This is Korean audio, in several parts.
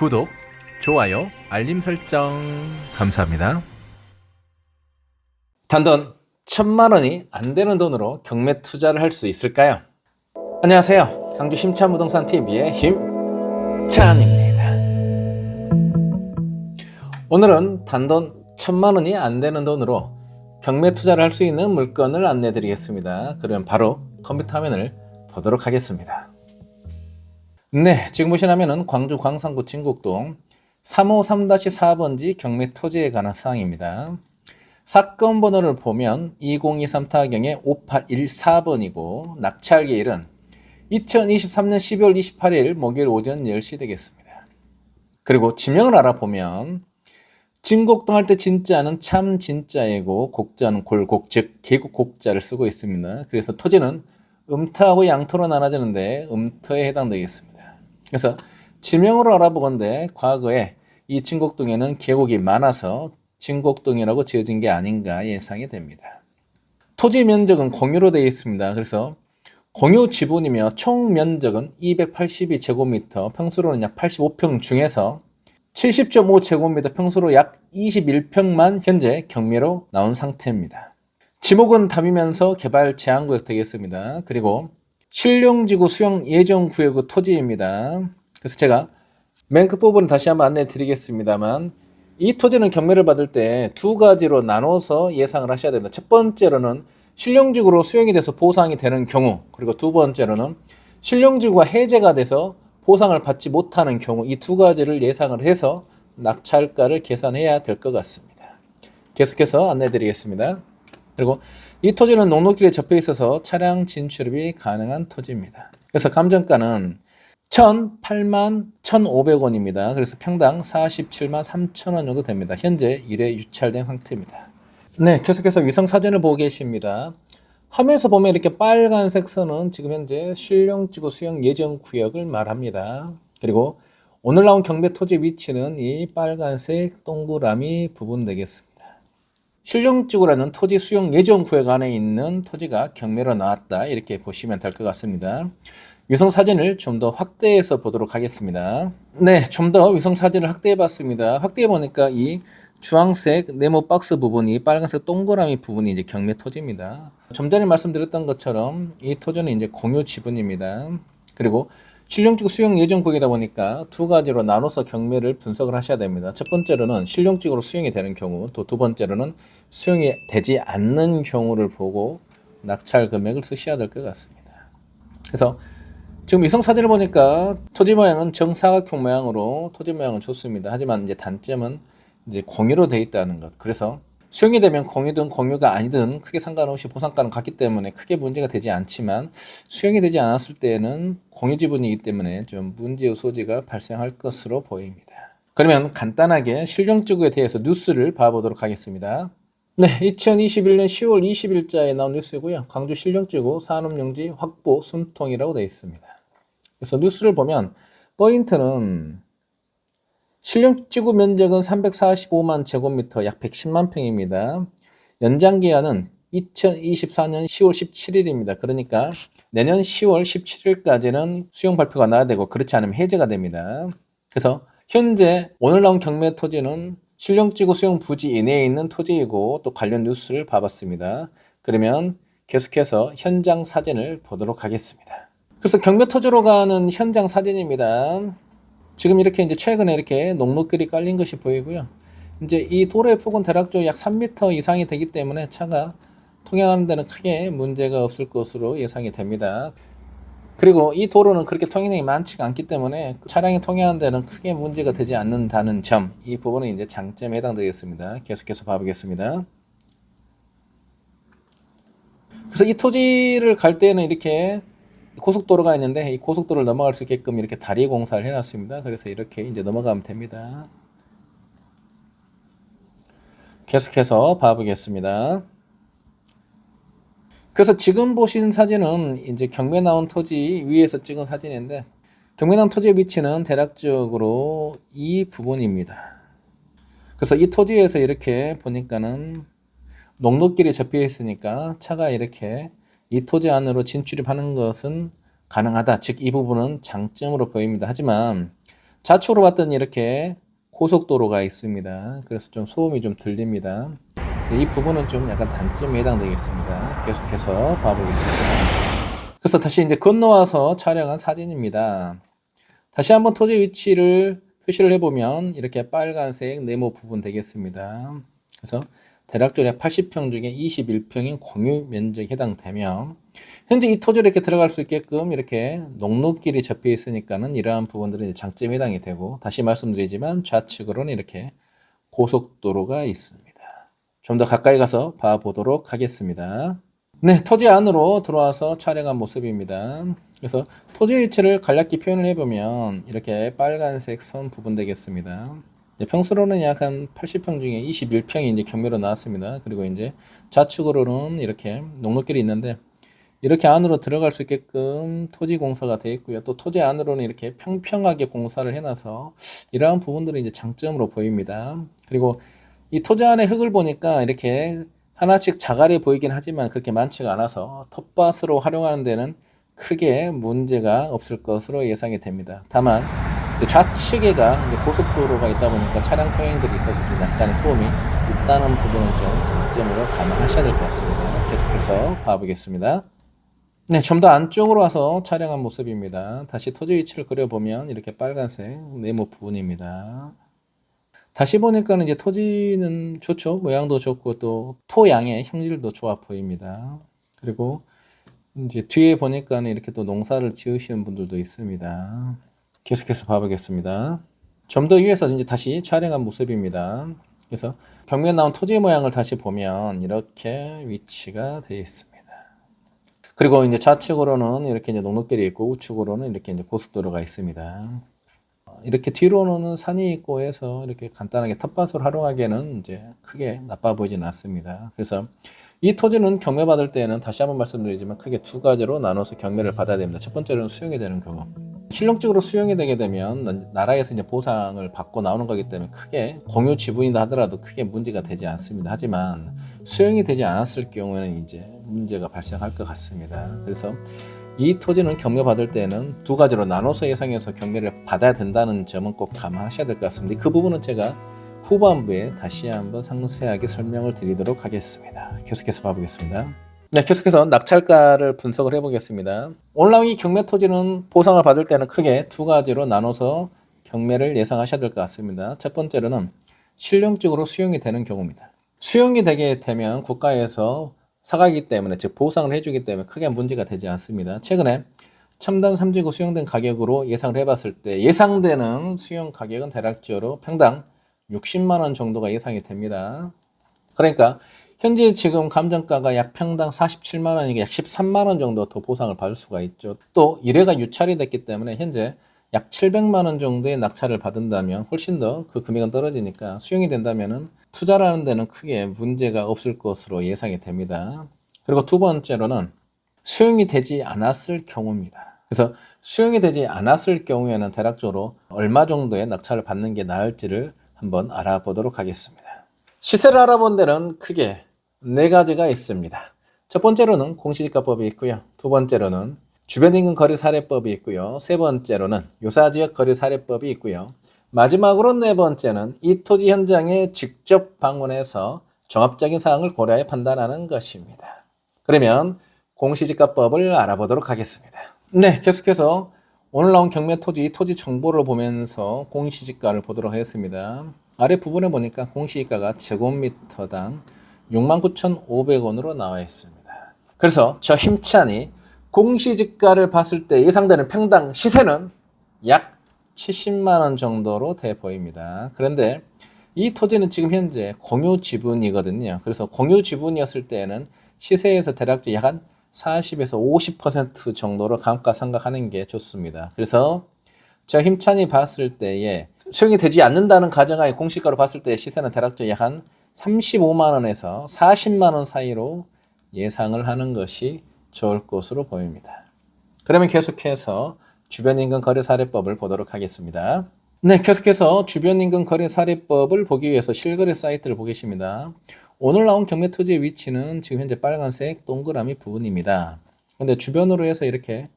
구독, 좋아요, 알림 설정 감사합니다. 단돈 1,000만 원이 안 되는 돈으로 경매 투자를 할 수 있을까요? 안녕하세요. 강주 힘찬 부동산 TV의 힘찬입니다. 오늘은 단돈 1,000만 원이 안 되는 돈으로 경매 투자를 할 수 있는 물건을 안내 드리겠습니다. 그러면 바로 컴퓨터 화면을 보도록 하겠습니다. 네, 지금 보시는 화면은 광주 광산구 진곡동 353-4번지 경매 토지에 관한 사항입니다. 사건 번호를 보면 2023 타경의 5814번이고 낙찰기일은 2023년 12월 28일 목요일 오전 10시 되겠습니다. 그리고 지명을 알아보면 진곡동 할 때 진짜는 참 진짜이고 곡자는 골곡 즉 계곡 곡자를 쓰고 있습니다. 그래서 토지는 음터하고 양터로 나눠지는데 음터에 해당되겠습니다. 그래서 지명으로 알아보건대 과거에 이 진곡동에는 계곡이 많아서 진곡동이라고 지어진 게 아닌가 예상이 됩니다. 토지 면적은 공유로 되어 있습니다. 그래서 공유 지분이며 총 면적은 282제곱미터, 평수로는 약 85평 중에서 70.5제곱미터 평수로 약 21평만 현재 경매로 나온 상태입니다. 지목은 답이면서 개발 제한구역 되겠습니다. 그리고 신룡지구 수용 예정구역의 토지입니다. 그래서 제가 맨 끝부분을 다시 한번 안내 드리겠습니다만 이 토지는 경매를 받을 때 두 가지로 나눠서 예상을 하셔야 됩니다. 첫 번째로는 신룡지구로 수용이 돼서 보상이 되는 경우, 그리고 두 번째로는 신룡지구가 해제가 돼서 보상을 받지 못하는 경우, 이 두 가지를 예상을 해서 낙찰가를 계산해야 될 것 같습니다. 계속해서 안내 드리겠습니다. 그리고 이 토지는 농로길에 접해 있어서 차량 진출입이 가능한 토지입니다. 그래서 감정가는 1,008만 1,500원입니다. 그래서 평당 47만 3,000원 정도 됩니다. 현재 1회 유찰된 상태입니다. 네, 계속해서 위성 사진을 보고 계십니다. 화면에서 보면 이렇게 빨간색 선은 지금 현재 신룡지구 수용 예정 구역을 말합니다. 그리고 오늘 나온 경매 토지 위치는 이 빨간색 동그라미 부분 되겠습니다. 신룡지구라는 토지 수용 예정 구역 안에 있는 토지가 경매로 나왔다, 이렇게 보시면 될 것 같습니다. 위성 사진을 좀 더 확대해서 보도록 하겠습니다. 네, 좀 더 위성 사진을 확대해 봤습니다. 확대해 보니까 이 주황색 네모 박스 부분이 빨간색 동그라미 부분이 이제 경매 토지입니다. 좀 전에 말씀드렸던 것처럼 이 토지는 이제 공유 지분입니다. 그리고 신룡지구 수용 예정 구역이다 보니까 두 가지로 나눠서 경매를 분석을 하셔야 됩니다. 첫 번째로는 신룡지구로 수용이 되는 경우, 또 두 번째로는 수용이 되지 않는 경우를 보고 낙찰 금액을 쓰셔야 될 것 같습니다. 그래서 지금 위성 사진을 보니까 토지 모양은 정사각형 모양으로 토지 모양은 좋습니다. 하지만 이제 단점은 이제 공유로 되어 있다는 것. 그래서 수용이 되면 공유든 공유가 아니든 크게 상관없이 보상가는 같기 때문에 크게 문제가 되지 않지만 수용이 되지 않았을 때는 공유 지분이기 때문에 좀 문제의 소지가 발생할 것으로 보입니다. 그러면 간단하게 신룡지구에 대해서 뉴스를 봐보도록 하겠습니다. 네, 2021년 10월 20일자에 나온 뉴스고요. 광주 신룡지구 산업용지 확보 순통이라고 되어 있습니다. 그래서 뉴스를 보면 포인트는 신룡지구 면적은 345만 제곱미터, 약 110만 평입니다. 연장기한은 2024년 10월 17일입니다. 그러니까 내년 10월 17일까지는 수용 발표가 나야 되고, 그렇지 않으면 해제가 됩니다. 그래서 현재 오늘 나온 경매 토지는 신룡지구 수용 부지 이내에 있는 토지이고, 또 관련 뉴스를 봐봤습니다. 그러면 계속해서 현장 사진을 보도록 하겠습니다. 그래서 경매 토지로 가는 현장 사진입니다. 지금 이렇게 이제 최근에 이렇게 녹록길이 깔린 것이 보이고요. 이제 이 도로의 폭은 대략적으로 약 3m 이상이 되기 때문에 차가 통행하는 데는 크게 문제가 없을 것으로 예상이 됩니다. 그리고 이 도로는 그렇게 통행량이 많지가 않기 때문에 차량이 통행하는 데는 크게 문제가 되지 않는다는 점, 이 부분은 이제 장점에 해당되겠습니다. 계속해서 봐보겠습니다. 그래서 이 토지를 갈 때는 이렇게 고속도로가 있는데 이 고속도로를 넘어갈 수 있게끔 이렇게 다리 공사를 해놨습니다. 그래서 이렇게 이제 넘어가면 됩니다. 계속해서 봐보겠습니다. 그래서 지금 보신 사진은 이제 경매 나온 토지 위에서 찍은 사진인데, 경매 나온 토지의 위치는 대략적으로 이 부분입니다. 그래서 이 토지에서 이렇게 보니까는 녹록길이 접해 있으니까 차가 이렇게 이 토지 안으로 진출입하는 것은 가능하다. 즉, 이 부분은 장점으로 보입니다. 하지만 좌측으로 봤더니 이렇게 고속도로가 있습니다. 그래서 좀 소음이 좀 들립니다. 이 부분은 좀 약간 단점이 해당되겠습니다. 계속해서 봐보겠습니다. 그래서 다시 이제 건너와서 촬영한 사진입니다. 다시 한번 토지 위치를 표시를 해보면 이렇게 빨간색 네모 부분 되겠습니다. 그래서 대략적으로 80평 중에 21평인 공유 면적이 해당되며 현재 이 토지로 이렇게 들어갈 수 있게끔 이렇게 녹록길이 접해 있으니까는 이러한 부분들은 장점에 해당이 되고, 다시 말씀드리지만 좌측으로는 이렇게 고속도로가 있습니다. 좀 더 가까이 가서 봐보도록 하겠습니다. 네, 토지 안으로 들어와서 촬영한 모습입니다. 그래서 토지 위치를 간략히 표현을 해보면 이렇게 빨간색 선 부분 되겠습니다. 평수로는 약 한 80평 중에 21평이 이제 경매로 나왔습니다. 그리고 이제 좌측으로는 이렇게 녹록길이 있는데 이렇게 안으로 들어갈 수 있게끔 토지 공사가 되어 있고요. 또 토지 안으로는 이렇게 평평하게 공사를 해놔서 이러한 부분들이 이제 장점으로 보입니다. 그리고 이 토지 안에 흙을 보니까 이렇게 하나씩 자갈이 보이긴 하지만 그렇게 많지가 않아서 텃밭으로 활용하는 데는 크게 문제가 없을 것으로 예상이 됩니다. 다만 좌측에가 이제 고속도로가 있다 보니까 차량 통행들이 있어서 좀 약간의 소음이 있다는 부분은 좀 단점으로 감안하셔야 될 것 같습니다. 계속해서 봐보겠습니다. 네, 좀 더 안쪽으로 와서 촬영한 모습입니다. 다시 토지 위치를 그려보면 이렇게 빨간색 네모 부분입니다. 다시 보니까는 이제 토지는 좋죠. 모양도 좋고 또 토양의 형질도 좋아 보입니다. 그리고 이제 뒤에 보니까는 이렇게 또 농사를 지으시는 분들도 있습니다. 계속해서 봐보겠습니다. 좀 더 위에서 이제 다시 촬영한 모습입니다. 그래서 벽면에 나온 토지 모양을 다시 보면 이렇게 위치가 되어 있습니다. 그리고 이제 좌측으로는 이렇게 이제 녹록길이 있고 우측으로는 이렇게 이제 고속도로가 있습니다. 이렇게 뒤로는 산이 있고 해서 이렇게 간단하게 텃밭을 활용하기에는 이제 크게 나빠 보이지는 않습니다. 그래서 이 토지는 경매 받을 때는 다시 한번 말씀드리지만 크게 두 가지로 나눠서 경매를 받아야 됩니다. 첫 번째로는 수용이 되는 경우. 실용적으로 수용이 되게 되면 나라에서 이제 보상을 받고 나오는 거기 때문에 크게 공유 지분이다 하더라도 크게 문제가 되지 않습니다. 하지만 수용이 되지 않았을 경우에는 이제 문제가 발생할 것 같습니다. 그래서 이 토지는 경매 받을 때는 두 가지로 나눠서 예상해서 경매를 받아야 된다는 점은 꼭 감안하셔야 될 것 같습니다. 그 부분은 제가 후반부에 다시 한번 상세하게 설명을 드리도록 하겠습니다. 계속해서 봐보겠습니다. 네, 계속해서 낙찰가를 분석을 해보겠습니다. 오늘 나온 이 경매 토지는 보상을 받을 때는 크게 두 가지로 나눠서 경매를 예상하셔야 될 것 같습니다. 첫 번째로는 실용적으로 수용이 되는 경우입니다. 수용이 되게 되면 국가에서 사가기 때문에, 즉 보상을 해주기 때문에 크게 문제가 되지 않습니다. 최근에 첨단 3지구 수용된 가격으로 예상을 해봤을 때 예상되는 수용 가격은 대략적으로 평당 60만 원 정도가 예상이 됩니다. 그러니까 현재 지금 감정가가 약 평당 47만 원이니까 약 13만 원 정도 더 보상을 받을 수가 있죠. 또 1회가 유찰이 됐기 때문에 현재 약 700만 원 정도의 낙찰을 받은다면 훨씬 더 그 금액은 떨어지니까 수용이 된다면은 투자라는 데는 크게 문제가 없을 것으로 예상이 됩니다. 그리고 두 번째로는 수용이 되지 않았을 경우입니다. 그래서 수용이 되지 않았을 경우에는 대략적으로 얼마 정도의 낙찰을 받는 게 나을지를 한번 알아보도록 하겠습니다. 시세를 알아본 데는 크게 네 가지가 있습니다. 첫 번째로는 공시지가법이 있고요. 두 번째로는 주변 인근 거래 사례법이 있고요. 세 번째로는 유사지역 거래 사례법이 있고요. 마지막으로 네 번째는 이 토지 현장에 직접 방문해서 종합적인 사항을 고려해 판단하는 것입니다. 그러면 공시지가법을 알아보도록 하겠습니다. 네, 계속해서 오늘 나온 경매 토지 정보를 보면서 공시지가를 보도록 하겠습니다. 아래 부분에 보니까 공시지가가 제곱미터당 69,500원으로 나와 있습니다. 그래서 저 힘찬이 공시지가를 봤을 때 예상되는 평당 시세는 약 70만 원 정도로 돼 보입니다. 그런데 이 토지는 지금 현재 공유 지분이거든요. 그래서 공유 지분이었을 때는 시세에서 대략 약 한 40에서 50% 정도로 감가상각하는 게 좋습니다. 그래서 저 힘찬이 봤을 때에 수용이 되지 않는다는 가정하에 공시가로 봤을 때 시세는 대략 약 한 35만 원에서 40만 원 사이로 예상을 하는 것이 좋을 것으로 보입니다. 그러면 계속해서 주변인근 거래사례법을 보도록 하겠습니다. 네, 계속해서 주변인근 거래사례법을 보기 위해서 실거래 사이트를 보겠습니다. 오늘 나온 경매토지의 위치는 지금 현재 빨간색 동그라미 부분입니다. 근데 주변으로 해서 이렇게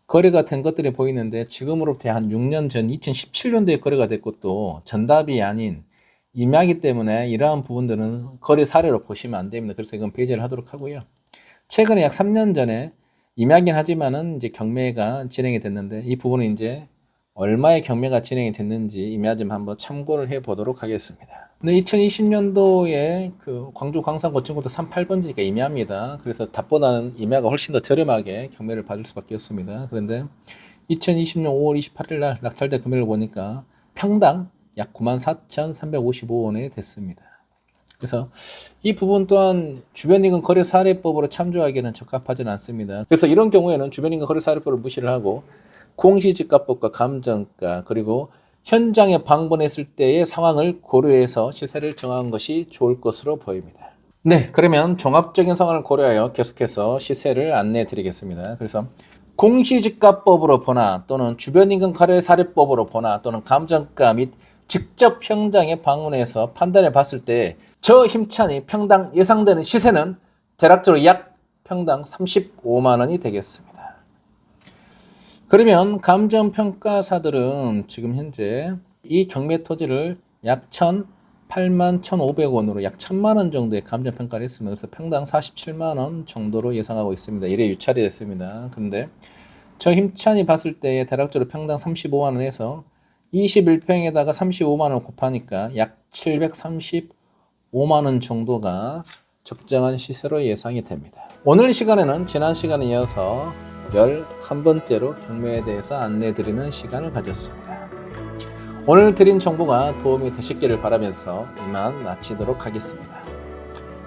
거래가 된 것들이 보이는데 지금으로부터 한 6년 전 2017년도에 거래가 됐고 또 전답이 아닌 임야기 때문에 이러한 부분들은 거래 사례로 보시면 안 됩니다. 그래서 이건 배제를 하도록 하고요. 최근에 약 3년 전에 임야긴 하지만은 이제 경매가 진행이 됐는데 이 부분은 이제 얼마의 경매가 진행이 됐는지 임야 좀 한번 참고를 해 보도록 하겠습니다. 근데 2020년도에 그 광주 광산 고층고도 38번지가 임야입니다. 그래서 답보다는 임야가 훨씬 더 저렴하게 경매를 받을 수밖에 없습니다. 그런데 2020년 5월 28일 날 낙찰된 금액을 보니까 평당 약 94,355원이 됐습니다. 그래서 이 부분 또한 주변인근 거래사례법으로 참조하기에는 적합하지는 않습니다. 그래서 이런 경우에는 주변인근 거래사례법을 무시를 하고 공시지가법과 감정가 그리고 현장에 방문했을 때의 상황을 고려해서 시세를 정하는 것이 좋을 것으로 보입니다. 네, 그러면 종합적인 상황을 고려하여 계속해서 시세를 안내해 드리겠습니다. 그래서 공시지가법으로 보나 또는 주변인근 거래사례법으로 보나 또는 감정가 및 직접 현장에 방문해서 판단해 봤을 때 저 힘찬이 평당 예상되는 시세는 대략적으로 약 평당 35만 원이 되겠습니다. 그러면 감정평가사들은 지금 현재 이 경매 토지를 약 8만 1,500원으로 약 1,000만 원 정도의 감정평가를 했으면 그래서 평당 47만 원 정도로 예상하고 있습니다. 이래 유찰이 됐습니다. 그런데 저 힘찬이 봤을 때 대략적으로 평당 35만 원에서 21평에다가 35만 원을 곱하니까 약 735만 원 정도가 적정한 시세로 예상이 됩니다. 오늘 시간에는 지난 시간에 이어서 11번째로 경매에 대해서 안내드리는 시간을 가졌습니다. 오늘 드린 정보가 도움이 되셨기를 바라면서 이만 마치도록 하겠습니다.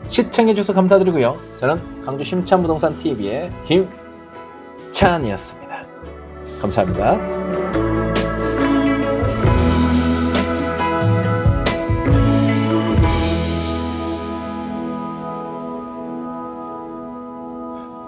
시청해주셔서 감사드리고요. 저는 강주 심찬부동산TV의 힘찬이었습니다. 감사합니다.